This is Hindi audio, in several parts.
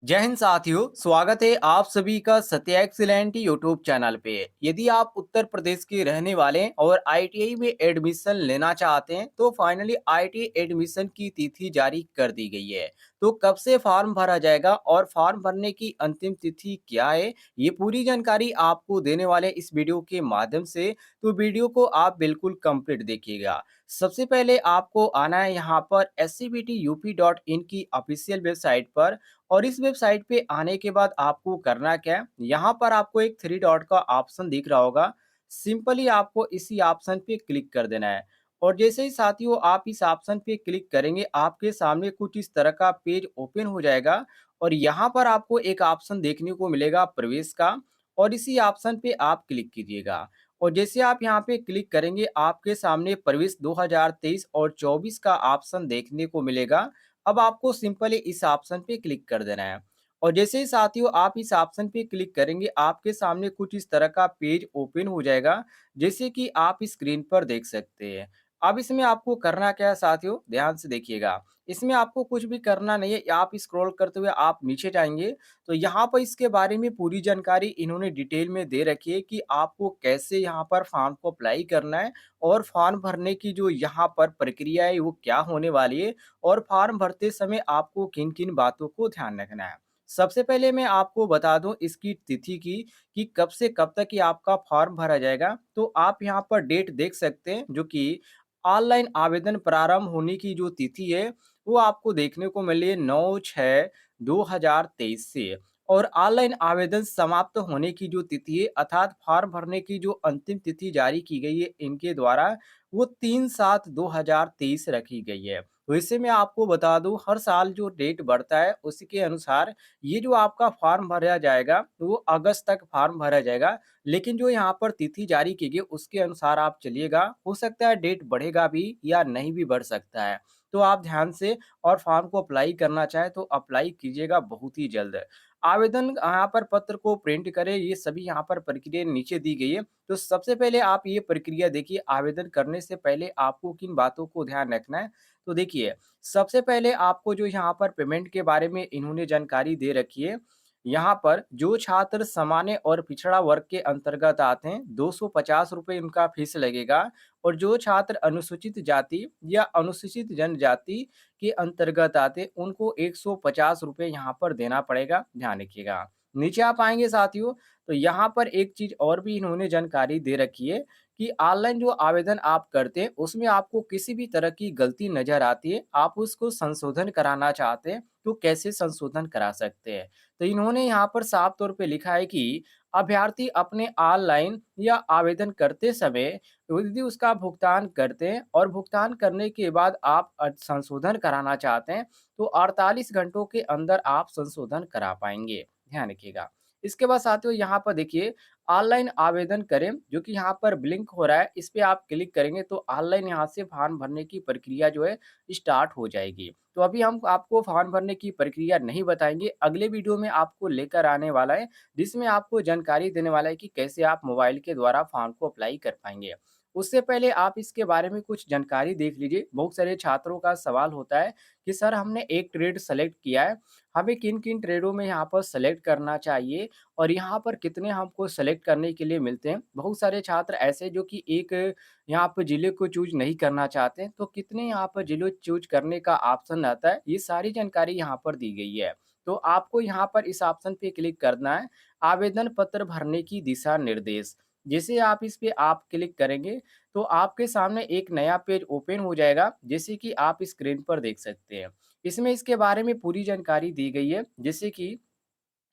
जय हिंद साथियों, स्वागत है आप सभी का सत्या एक्सीलेंट यूट्यूब चैनल पे। यदि आप उत्तर प्रदेश के रहने वाले हैं और आईटीआई में एडमिशन लेना चाहते हैं तो फाइनली आईटीआई एडमिशन की तिथि जारी कर दी गई है। तो कब से फॉर्म भरा जाएगा और फॉर्म भरने की अंतिम तिथि क्या है, ये पूरी जानकारी आपको देने वाले इस वीडियो के माध्यम से। तो वीडियो को आप बिल्कुल कंप्लीट देखिएगा। सबसे पहले आपको आना है यहाँ पर scbtup.in की ऑफिशियल वेबसाइट पर। और इस वेबसाइट पे आने के बाद आपको करना क्या है, यहाँ पर आपको एक थ्री डॉट का ऑप्शन दिख रहा होगा। सिंपली आपको इसी ऑप्शन पे क्लिक कर देना है। और जैसे ही साथियों आप इस ऑप्शन पे क्लिक करेंगे, आपके सामने कुछ इस तरह का पेज ओपन हो जाएगा। और यहाँ पर आपको एक ऑप्शन देखने को मिलेगा प्रवेश का। और इसी ऑप्शन पे आप क्लिक कीजिएगा। और जैसे आप यहाँ पे क्लिक करेंगे, आपके सामने प्रवेश 2023 और 24 का ऑप्शन देखने को मिलेगा। अब आपको सिंपली इस ऑप्शन पे क्लिक कर देना है। और जैसे ही साथियों आप इस ऑप्शन पे क्लिक करेंगे, आपके सामने कुछ इस तरह का पेज ओपन हो जाएगा, जैसे कि आप स्क्रीन पर देख सकते हैं। अब इसमें आपको करना क्या है साथियों, ध्यान से देखिएगा। इसमें आपको कुछ भी करना नहीं है, आप स्क्रॉल करते हुए आप नीचे जाएंगे तो यहाँ पर इसके बारे में पूरी जानकारी इन्होंने डिटेल में दे रखी है कि आपको कैसे यहाँ पर फॉर्म को अप्लाई करना है। और फॉर्म भरने की जो यहाँ पर प्रक्रिया है वो क्या होने वाली है। और फॉर्म भरते समय आपको किन-किन बातों को ध्यान रखना है। सबसे पहले मैं आपको बता दूँ इसकी तिथि की, कि कब से कब तक ये आपका फॉर्म भरा जाएगा। तो आप यहाँ पर डेट देख सकते हैं, जो कि ऑनलाइन आवेदन प्रारंभ होने की जो तिथि है, वो आपको देखने को मिली है 9/6/2023 से। और ऑनलाइन आवेदन समाप्त होने की जो तिथि है, अर्थात फॉर्म भरने की जो अंतिम तिथि जारी की गई है इनके द्वारा, वो 3/7/2023 रखी गई है। वैसे मैं आपको बता दूं, हर साल जो डेट बढ़ता है उसी के अनुसार ये जो आपका फॉर्म भरा जाएगा वो अगस्त तक फॉर्म भरा जाएगा। लेकिन जो यहाँ पर तिथि जारी की गई उसके अनुसार आप चलिएगा, हो सकता है डेट बढ़ेगा भी या नहीं भी बढ़ सकता है। तो आप ध्यान से और फॉर्म को अप्लाई करना चाहें तो अप्लाई कीजिएगा बहुत ही जल्द। आवेदन यहाँ पर पत्र को प्रिंट करें, ये सभी यहाँ पर प्रक्रिया नीचे दी गई है। तो सबसे पहले आप ये प्रक्रिया देखिए, आवेदन करने से पहले आपको किन बातों को ध्यान रखना है। तो देखिए, सबसे पहले आपको जो यहाँ पर पेमेंट के बारे में इन्होंने जानकारी दे रखी है। यहाँ पर जो छात्र सामान्य और पिछड़ा वर्ग के अंतर्गत आते हैं, 250 रुपये उनका फीस लगेगा। और जो छात्र अनुसूचित जाति या अनुसूचित जनजाति के अंतर्गत आते, उनको 150 रुपये यहाँ पर देना पड़ेगा, ध्यान रखिएगा। नीचे आप आएँगे साथियों, तो यहाँ पर एक चीज़ और भी इन्होंने जानकारी दे रखी है, कि ऑनलाइन जो आवेदन आप करते हैं, उसमें आपको किसी भी तरह की गलती नज़र आती है, आप उसको संशोधन कराना चाहते हैं, तो कैसे संशोधन करा सकते हैं। तो इन्होंने यहाँ पर साफ तौर पे लिखा है कि अभ्यर्थी अपने ऑनलाइन या आवेदन करते समय यदि उसका भुगतान करते हैं और भुगतान करने के बाद आप संशोधन कराना चाहते हैं, तो 48 घंटों के अंदर आप संशोधन करा पाएँगे। ध्यान रखिएगा। इसके बाद साथियों यहाँ पर देखिए, ऑनलाइन आवेदन करें, जो कि यहाँ पर ब्लिंक हो रहा है, इस पे आप क्लिक करेंगे तो ऑनलाइन यहाँ से फॉर्म भरने की प्रक्रिया जो है स्टार्ट हो जाएगी। तो अभी हम आपको फॉर्म भरने की प्रक्रिया नहीं बताएँगे, अगले वीडियो में आपको लेकर आने वाला है, जिसमें आपको जानकारी देने वाला है कि कैसे आप मोबाइल के द्वारा फॉर्म को अप्लाई कर पाएँगे। उससे पहले आप इसके बारे में कुछ जानकारी देख लीजिए। बहुत सारे छात्रों का सवाल होता है कि सर हमने एक ट्रेड सेलेक्ट किया है, हमें किन-किन ट्रेडों में यहाँ पर सेलेक्ट करना चाहिए और यहाँ पर कितने हमको सेलेक्ट करने के लिए मिलते हैं। बहुत सारे छात्र ऐसे जो कि एक यहाँ पर ज़िले को चूज़ नहीं करना चाहते हैं, तो कितने यहाँ पर ज़िले चूज़ करने का ऑप्शन आता है, ये सारी जानकारी यहाँ पर दी गई है। तो आपको यहाँ पर इस ऑप्शन पे क्लिक करना है, आवेदन पत्र भरने की दिशा निर्देश। जैसे आप इस पे आप क्लिक करेंगे, तो आपके सामने एक नया पेज ओपन हो जाएगा, जैसे कि आप स्क्रीन पर देख सकते हैं। इसमें इसके बारे में पूरी जानकारी दी गई है, जैसे कि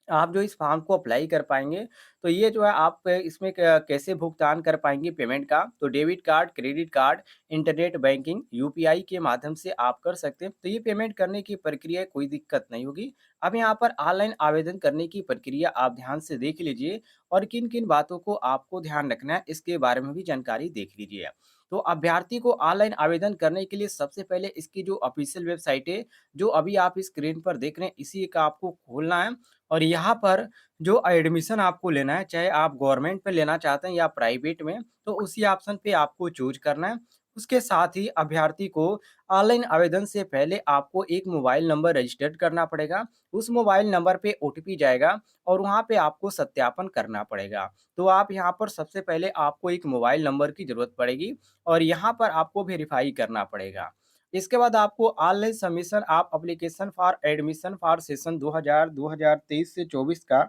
आप जो इस फॉर्म को अप्लाई कर पाएँगे, तो ये जो है आप इसमें क कैसे भुगतान कर पाएँगे पेमेंट का, तो debit card, credit card, internet banking, UPI के माध्यम से आप कर सकते हैं। तो ये पेमेंट करने की प्रक्रिया कोई दिक्कत नहीं होगी। अब यहाँ पर ऑनलाइन आवेदन करने की प्रक्रिया आप ध्यान से देख लीजिए और किन-किन बातों को आपको ध्यान रखना है, इसके बारे में भी जानकारी देख लीजिए। तो अभ्यर्थी को ऑनलाइन आवेदन करने के लिए सबसे पहले इसकी जो ऑफ़िशियल वेबसाइट है, जो अभी आप स्क्रीन पर देख रहे हैं, इसी का आपको खोलना है। और यहाँ पर जो एडमिशन आपको लेना है, चाहे आप गवर्नमेंट में लेना चाहते हैं या प्राइवेट में, तो उसी ऑप्शन पे आपको चूज़ करना है। उसके साथ ही अभ्यर्थी को ऑनलाइन आवेदन से पहले आपको एक मोबाइल नंबर रजिस्टर्ड करना पड़ेगा। उस मोबाइल नंबर पे ओटीपी जाएगा और वहाँ पे आपको सत्यापन करना पड़ेगा। तो आप यहाँ पर सबसे पहले आपको एक मोबाइल नंबर की ज़रूरत पड़ेगी और यहाँ पर आपको वेरीफ़ाई करना पड़ेगा। इसके बाद आपको online submission of application for admission for session 2023 से 24 का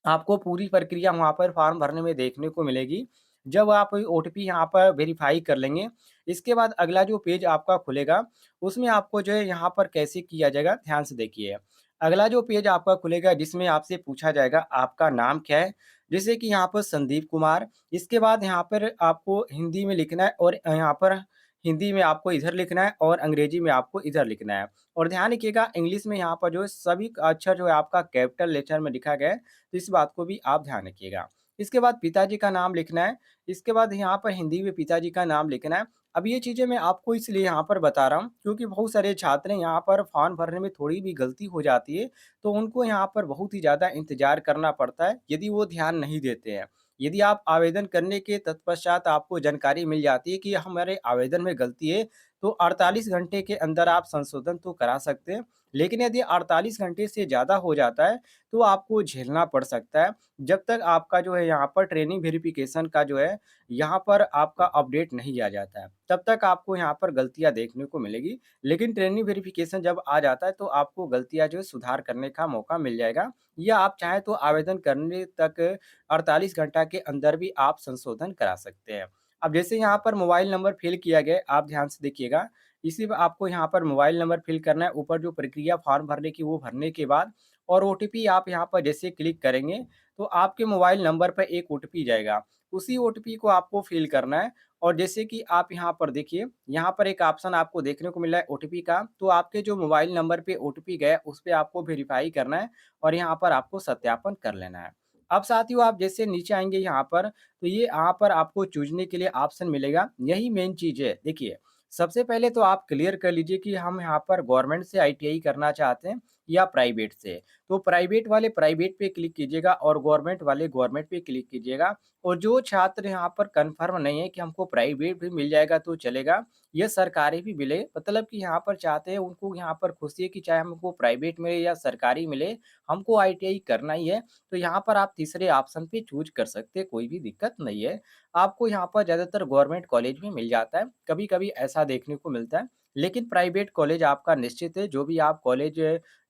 आपको पूरी प्रक्रिया वहाँ पर फॉर्म भरने में देखने को मिलेगी। जब आप ओटीपी यहाँ पर वेरीफ़ाई कर लेंगे, इसके बाद अगला जो पेज आपका खुलेगा, उसमें आपको जो है यहाँ पर कैसे किया जाएगा, ध्यान से देखिए। अगला जो पेज आपका खुलेगा जिसमें आपसे पूछा जाएगा आपका नाम क्या है? जैसे कि यहाँ पर संदीप कुमार, इसके बाद यहाँ पर आपको हिंदी में लिखना है और यहाँ पर हिंदी में आपको इधर लिखना है और अंग्रेजी में आपको इधर लिखना है। और ध्यान रखिएगा इंग्लिश में यहाँ पर जो है सभी अक्षर जो है आपका कैपिटल लेटर में लिखा गया है। तो इस बात को भी आप ध्यान रखिएगा। इसके बाद पिताजी का नाम लिखना है, इसके बाद यहाँ पर हिंदी में पिताजी का नाम लिखना है। अब ये चीज़ें मैं आपको इसलिए यहाँ पर बता रहा हूँ क्योंकि बहुत सारे छात्र हैं यहाँ पर फॉर्म भरने में थोड़ी भी गलती हो जाती है, तो उनको यहाँ पर बहुत ही ज़्यादा इंतज़ार करना पड़ता है, यदि वो ध्यान नहीं देते हैं। यदि आप आवेदन करने के तत्पश्चात आपको जानकारी मिल जाती है कि हमारे आवेदन में गलती है, तो 48 घंटे के अंदर आप संशोधन तो करा सकते हैं। लेकिन यदि 48 घंटे से ज़्यादा हो जाता है, तो आपको झेलना पड़ सकता है। जब तक आपका जो है यहाँ पर ट्रेनिंग वेरिफ़िकेशन का जो है, यहाँ पर आपका अपडेट नहीं आ जाता है, तब तक आपको यहाँ पर गलतियाँ देखने को मिलेगी। लेकिन ट्रेनिंग वेरिफ़िकेशन जब आ जाता है, तो आपको गलतियाँ जो है सुधार करने का मौका मिल जाएगा या आप चाहें तो आवेदन करने तक 48 घंटा के अंदर भी आप संशोधन करा सकते हैं। अब जैसे यहाँ पर मोबाइल नंबर फ़िल किया गया है, आप ध्यान से देखिएगा। इसी में आपको यहाँ पर मोबाइल नंबर फ़िल करना है, ऊपर जो प्रक्रिया फ़ॉर्म भरने की वो भरने के बाद और ओटीपी आप यहाँ पर जैसे क्लिक करेंगे, तो आपके मोबाइल नंबर पे एक ओटीपी जाएगा। उसी ओटीपी को आपको फ़िल करना है और जैसे कि आप यहाँ पर देखिए, यहाँ पर एक ऑप्शन आपको देखने को मिल रहा है ओटीपी का, तो आपके जो मोबाइल नंबर पे ओटीपी गया, उस पे आपको वेरीफ़ाई करना है और यहाँ पर आपको सत्यापन कर लेना है। अब साथियों आप जैसे नीचे आएँगे यहाँ पर, तो ये यहाँ पर आपको चुनने के लिए ऑप्शन मिलेगा, यही मेन चीज़ है। देखिए, सबसे पहले तो आप क्लियर कर लीजिए कि हम यहाँ पर गवर्नमेंट से आईटीआई करना चाहते हैं या प्राइवेट से। तो प्राइवेट वाले प्राइवेट पे क्लिक कीजिएगा और गवर्नमेंट वाले गवर्नमेंट पे क्लिक कीजिएगा और जो छात्र यहाँ पर कन्फर्म नहीं है कि हमको प्राइवेट भी मिल जाएगा तो चलेगा, या सरकारी भी मिले, मतलब कि यहाँ पर चाहते हैं उनको यहाँ पर खुशी है कि चाहे हमको प्राइवेट मिले या सरकारी मिले, हमको आईटीआई करना ही है। तो यहाँ पर आप तीसरे ऑप्शन पे चूज़ कर सकते हैं, कोई भी दिक्कत नहीं है। आपको यहाँ पर ज़्यादातर गवर्नमेंट कॉलेज में मिल जाता है, कभी-कभी ऐसा देखने को मिलता है। लेकिन प्राइवेट कॉलेज आपका निश्चित है, जो भी आप कॉलेज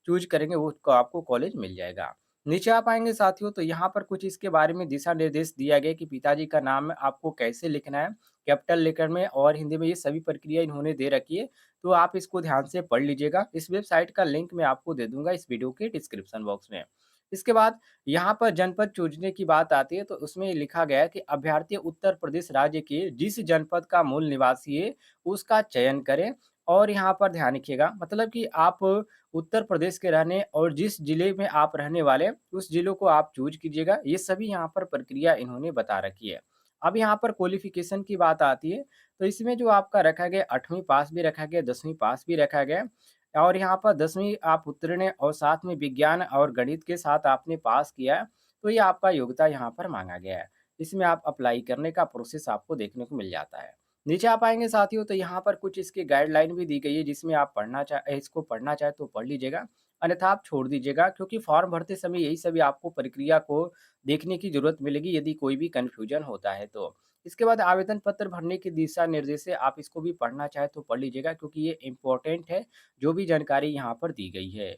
चूज़ करेंगे वो को आपको कॉलेज मिल जाएगा। नीचे आप आएँगे साथियों तो यहाँ पर कुछ इसके बारे में दिशा निर्देश दिया गया है कि पिताजी का नाम आपको कैसे लिखना है, कैपिटल लेटर में और हिंदी में, ये सभी प्रक्रिया इन्होंने दे रखी है। तो आप इसको ध्यान से पढ़ लीजिएगा। इस वेबसाइट का लिंक मैं आपको दे दूँगा इस वीडियो के डिस्क्रिप्शन बॉक्स में। इसके बाद यहाँ पर जनपद चुनने की बात आती है, तो उसमें लिखा गया है कि अभ्यर्थी उत्तर प्रदेश राज्य के जिस जनपद का मूल निवासी है, उसका चयन करें। और यहाँ पर ध्यान रखिएगा, मतलब कि आप उत्तर प्रदेश के रहने और जिस ज़िले में आप रहने वाले हैं, उस ज़िलों को आप चूज़ कीजिएगा। ये सभी यहाँ पर प्रक्रिया इन्होंने बता रखी है। अब यहाँ पर क्वालिफ़िकेशन की बात आती है, तो इसमें जो आपका रखा गया 8वीं पास भी रखा गया, 10वीं पास भी रखा गया और यहाँ पर 10वीं आप उत्तीर्ण हैं और साथ में विज्ञान और गणित के साथ आपने पास किया है, तो ये आपका योग्यता यहाँ पर माँगा गया है। इसमें आप अप्लाई करने का प्रोसेस आपको देखने को मिल जाता है। नीचे आप आएँगे साथियों तो यहाँ पर कुछ इसकी गाइडलाइन भी दी गई है, जिसमें आप इसको पढ़ना चाहें तो पढ़ लीजिएगा, अन्यथा आप छोड़ दीजिएगा क्योंकि फॉर्म भरते समय यही सभी आपको प्रक्रिया को देखने की ज़रूरत मिलेगी यदि कोई भी कन्फ्यूजन होता है तो। इसके बाद आवेदन पत्र भरने के दिशा निर्देश है, आप इसको भी पढ़ना चाहें तो पढ़ लीजिएगा क्योंकि ये इम्पोर्टेंट है, जो भी जानकारी यहाँ पर दी गई है।